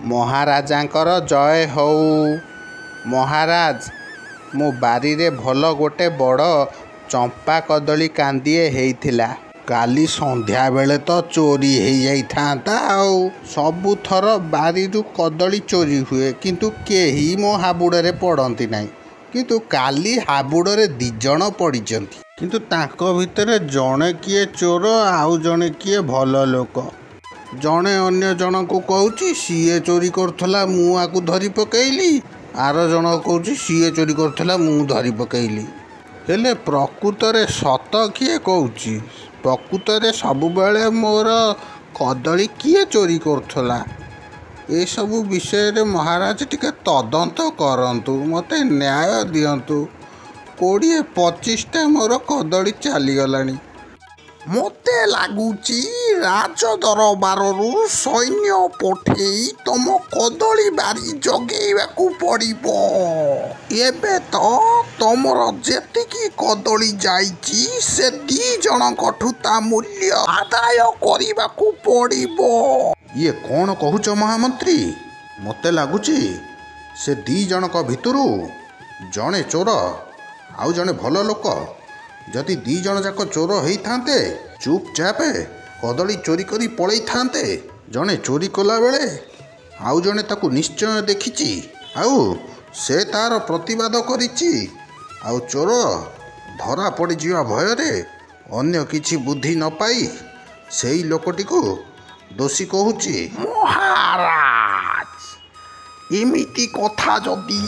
ମହାରାଜାଙ୍କର ଜୟ ହଉ। ମହାରାଜ, ମୋ ବାରିରେ ଭଲ ଗୋଟେ ବଡ଼ ଚମ୍ପା କଦଳୀ କାନ୍ଦିଏ ହେଇଥିଲା। କାଲି ସନ୍ଧ୍ୟାବେଳେ ତ ଚୋରି ହେଇଯାଇଥାନ୍ତା ଆଉ। ସବୁଥର ବାରିରୁ କଦଳୀ ଚୋରି ହୁଏ, କିନ୍ତୁ କେହି ମୋ ହାବୁଡ଼ରେ ପଡ଼ନ୍ତି ନାହିଁ। କିନ୍ତୁ କାଲି ହାବୁଡ଼ରେ 2 ଜଣ ପଡ଼ିଛନ୍ତି। କିନ୍ତୁ ତାଙ୍କ ଭିତରେ ଜଣେ କିଏ ଚୋର, ଆଉ ଜଣେ କିଏ ଭଲ ଲୋକ। ଜଣେ ଅନ୍ୟ ଜଣକୁ କହୁଛି ସିଏ ଚୋରି କରୁଥିଲା, ମୁଁ ଆକୁ ଧରି ପକେଇଲି। ଆର ଜଣ କହୁଛି ସିଏ ଚୋରି କରୁଥିଲା, ମୁଁ ଧରି ପକେଇଲି। ହେଲେ ପ୍ରକୃତରେ ସତ କିଏ କହୁଛି? ପ୍ରକୃତରେ ସବୁବେଳେ ମୋର କଦଳୀ କିଏ ଚୋରି କରୁଥିଲା? ଏସବୁ ବିଷୟରେ ମହାରାଜ ଟିକେ ତଦନ୍ତ କରନ୍ତୁ, ମୋତେ ନ୍ୟାୟ ଦିଅନ୍ତୁ। 20-25ଟା ମୋର କଦଳୀ ଚାଲିଗଲାଣି। ମୋତେ ଲାଗୁଛି ରାଜଦରବାରରୁ ସୈନ୍ୟ ପଠେଇ ତମ କଦଳୀ ବାରି ଜଗେଇବାକୁ ପଡ଼ିବ। ଏବେ ତ ତମର ଯେତିକି କଦଳୀ ଯାଇଛି, ସେ 2 ଜଣଙ୍କଠୁ ତା ମୂଲ୍ୟ ଆଦାୟ କରିବାକୁ ପଡ଼ିବ। ଇଏ କ'ଣ କହୁଛ ମହାମନ୍ତ୍ରୀ? ମୋତେ ଲାଗୁଛି ସେ 2 ଜଣଙ୍କ ଭିତରୁ ଜଣେ ଚୋର, ଆଉ ଜଣେ ଭଲ ଲୋକ। ଯଦି 2 ଜଣ ଯାକ ଚୋର ହେଇଥାନ୍ତେ, ଚୁପଚାପ୍ କଦଳୀ ଚୋରି କରି ପଳେଇଥାନ୍ତେ। ଜଣେ ଚୋରି କଲାବେଳେ ଆଉ ଜଣେ ତାକୁ ନିଶ୍ଚୟ ଦେଖିଛି, ଆଉ ସେ ତା'ର ପ୍ରତିବାଦ କରିଛି। ଆଉ ଚୋର ଧରା ପଡ଼ିଯିବା ଭୟରେ ଅନ୍ୟ କିଛି ବୁଦ୍ଧି ନ ପାଇ ସେଇ ଲୋକଟିକୁ ଦୋଷୀ କହୁଛି। ମହାରାଜ, ଏମିତି କଥା ଯଦି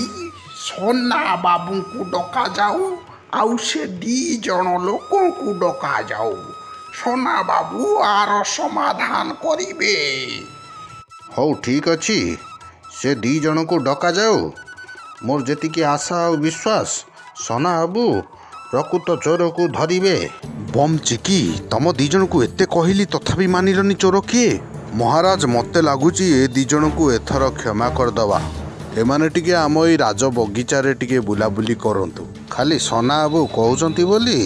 ସନା ବାବୁଙ୍କୁ ଡକାଯାଉ, ଆଉ ସେ 2 ଜଣ ଲୋକଙ୍କୁ ଡକାଯାଉ, ସନା ବାବୁ ଆର ସମାଧାନ କରିବେ। ହଉ ଠିକ୍ ଅଛି, ସେ 2 ଜଣଙ୍କୁ ଡକାଯାଉ। ମୋର ଯେତିକି ଆଶା ଆଉ ବିଶ୍ୱାସ, ସନା ବାବୁ ପ୍ରକୃତ ଚୋରକୁ ଧରିବେ। ବମ୍ ଚିକି, ତମ 2 ଜଣଙ୍କୁ ଏତେ କହିଲି ତଥାପି ମାନିଲନି ଚୋର କିଏ? ମହାରାଜ, ମୋତେ ଲାଗୁଛି ଏ 2 ଜଣଙ୍କୁ ଏଥର କ୍ଷମା କରିଦେବା। ଏମାନେ ଟିକେ ଆମ ଏଇ ରାଜ ବଗିଚାରେ ଟିକେ ବୁଲାବୁଲି କରନ୍ତୁ। ଖାଲି ସନା ବାବୁ କହୁଛନ୍ତି ବୋଲି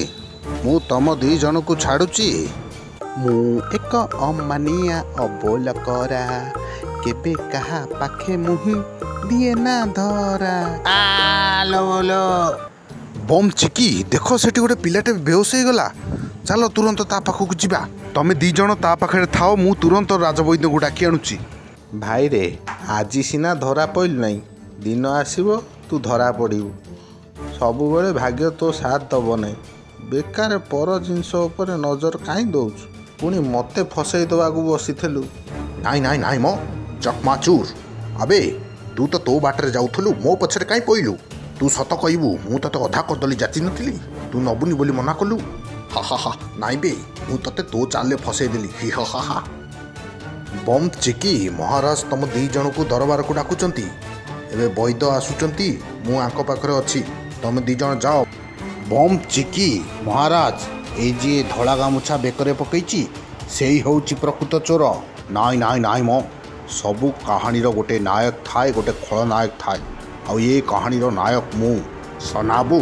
ମୁଁ ତମ 2 ଜଣଙ୍କୁ ଛାଡ଼ୁଛି। ମୁଁ ଏକ ଅମାନିଆ ଅବୋଲକରା, କେବେ କାହା ପାଖେ ମୁହିଁ ଦିଏ ନା ଧରା। ବମ୍ ଚିକି, ଦେଖ ସେଠି ଗୋଟେ ପିଲାଟେ ବେହୋସ ହେଇଗଲା। ଚାଲ ତୁରନ୍ତ ତା ପାଖକୁ ଯିବା। ତମେ 2 ଜଣ ତା ପାଖରେ ଥାଅ, ମୁଁ ତୁରନ୍ତ ରାଜବୈଦ୍ୟଙ୍କୁ ଡାକି ଆଣୁଛି। ଭାଇରେ, ଆଜି ସିନା ଧରା ପଇଲୁ ନାହିଁ, ଦିନ ଆସିବ ତୁ ଧରା ପଡ଼ିବୁ। ସବୁବେଳେ ଭାଗ୍ୟ ତୋ ସାଥ ଦେବ ନାହିଁ। ବେକାର ପର ଜିନିଷ ଉପରେ ନଜର କାହିଁ ଦେଉଛୁ? ପୁଣି ମୋତେ ଫସେଇ ଦେବାକୁ ବସିଥିଲୁ। ନାଇଁ ମ ଚକମାଚୁର। ଆବେ, ତୁ ତ ତୋ ବାଟରେ ଯାଉଥିଲୁ, ମୋ ପଛରେ କାହିଁ ପଇଲୁ? ତୁ ସତ କହିବୁ, ମୁଁ ତୋତେ ଅଧା କଦଳୀ ଯାଚି ନଥିଲି? ତୁ ନବୁନି ବୋଲି ମନା କଲୁ? ହା। ନାଇଁ ବେ, ମୁଁ ତୋତେ ତୋ ଚାଲରେ ଫସେଇ ଦେଲି। ହା। ବମ୍ ଚିକି, ମହାରାଜ ତମ 2 ଜଣଙ୍କୁ ଦରବାରକୁ ଡାକୁଛନ୍ତି। ଏବେ ବୈଦ୍ୟ ଆସୁଛନ୍ତି, ମୁଁ ଆଙ୍କ ପାଖରେ ଅଛି। ତମେ 2 ଜଣ ଯାଅ। ବମ୍ ଚିକି, ମହାରାଜ, ଏଇ ଯିଏ ଧଳା ଗାମୁଛା ବେକରେ ପକେଇଛି, ସେଇ ହେଉଛି ପ୍ରକୃତ ଚୋର। ନାଇଁ ମ, ସବୁ କାହାଣୀର ଗୋଟେ ନାୟକ ଥାଏ, ଗୋଟେ ଖଳନାୟକ ଥାଏ। ଆଉ ଏ କାହାଣୀର ନାୟକ ମୁଁ। ସନାବାବୁ,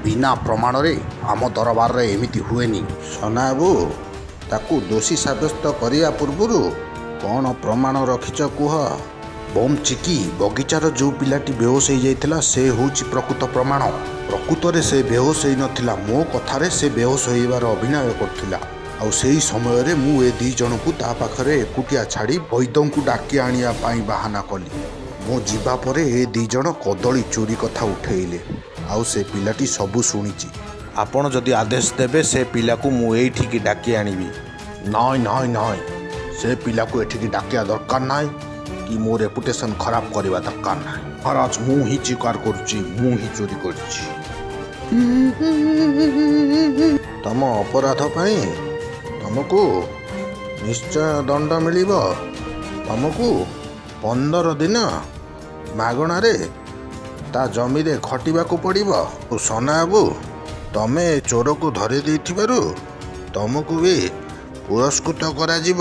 ବିନା ପ୍ରମାଣରେ ଆମ ଦରବାରରେ ଏମିତି ହୁଏନି। ସନାବାବୁ, ତାକୁ ଦୋଷୀ ସାବ୍ୟସ୍ତ କରିବା ପୂର୍ବରୁ କ'ଣ ପ୍ରମାଣ ରଖିଛ କୁହ? ବମ୍ ଚିକି, ବଗିଚାର ଯେଉଁ ପିଲାଟି ବେହୋସ ହେଇଯାଇଥିଲା, ସେ ହେଉଛି ପ୍ରକୃତ ପ୍ରମାଣ। ପ୍ରକୃତରେ ସେ ବେହୋସ ହେଇନଥିଲା, ମୋ କଥାରେ ସେ ବେହୋସ ହେଇବାର ଅଭିନୟ କରୁଥିଲା। ଆଉ ସେଇ ସମୟରେ ମୁଁ ଏ 2 ଜଣଙ୍କୁ ତା ପାଖରେ ଏକୁଟିଆ ଛାଡ଼ି ବୈଦ୍ୟଙ୍କୁ ଡାକି ଆଣିବା ପାଇଁ ବାହାନା କଲି। ମୁଁ ଯିବା ପରେ ଏ 2 ଜଣ କଦଳୀ ଚୋରି କଥା ଉଠେଇଲେ, ଆଉ ସେ ପିଲାଟି ସବୁ ଶୁଣିଛି। ଆପଣ ଯଦି ଆଦେଶ ଦେବେ, ସେ ପିଲାକୁ ମୁଁ ଏଇଠିକି ଡାକି ଆଣିବି। ନାଇଁ, ସେ ପିଲାକୁ ଏଠିକି ଡାକିବା ଦରକାର ନାହିଁ, କି ମୋ ରେପୁଟେସନ୍ ଖରାପ କରିବା ଦରକାର ନାହିଁ। ମହାରାଜ, ମୁଁ ହିଁ ସ୍ୱୀକାର କରୁଛି, ମୁଁ ହିଁ ଚୋରି କରିଛି। ତମ ଅପରାଧ ପାଇଁ ତମକୁ ନିଶ୍ଚୟ ଦଣ୍ଡ ମିଳିବ। ତମକୁ 15 ଦିନ ମାଗଣାରେ ତା ଜମିରେ ଖଟିବାକୁ ପଡ଼ିବ। ସନା ବାବୁ, ତମେ ଚୋରକୁ ଧରି ଦେଇଥିବାରୁ ତମକୁ ବି ପୁରସ୍କୃତ କରାଯିବ।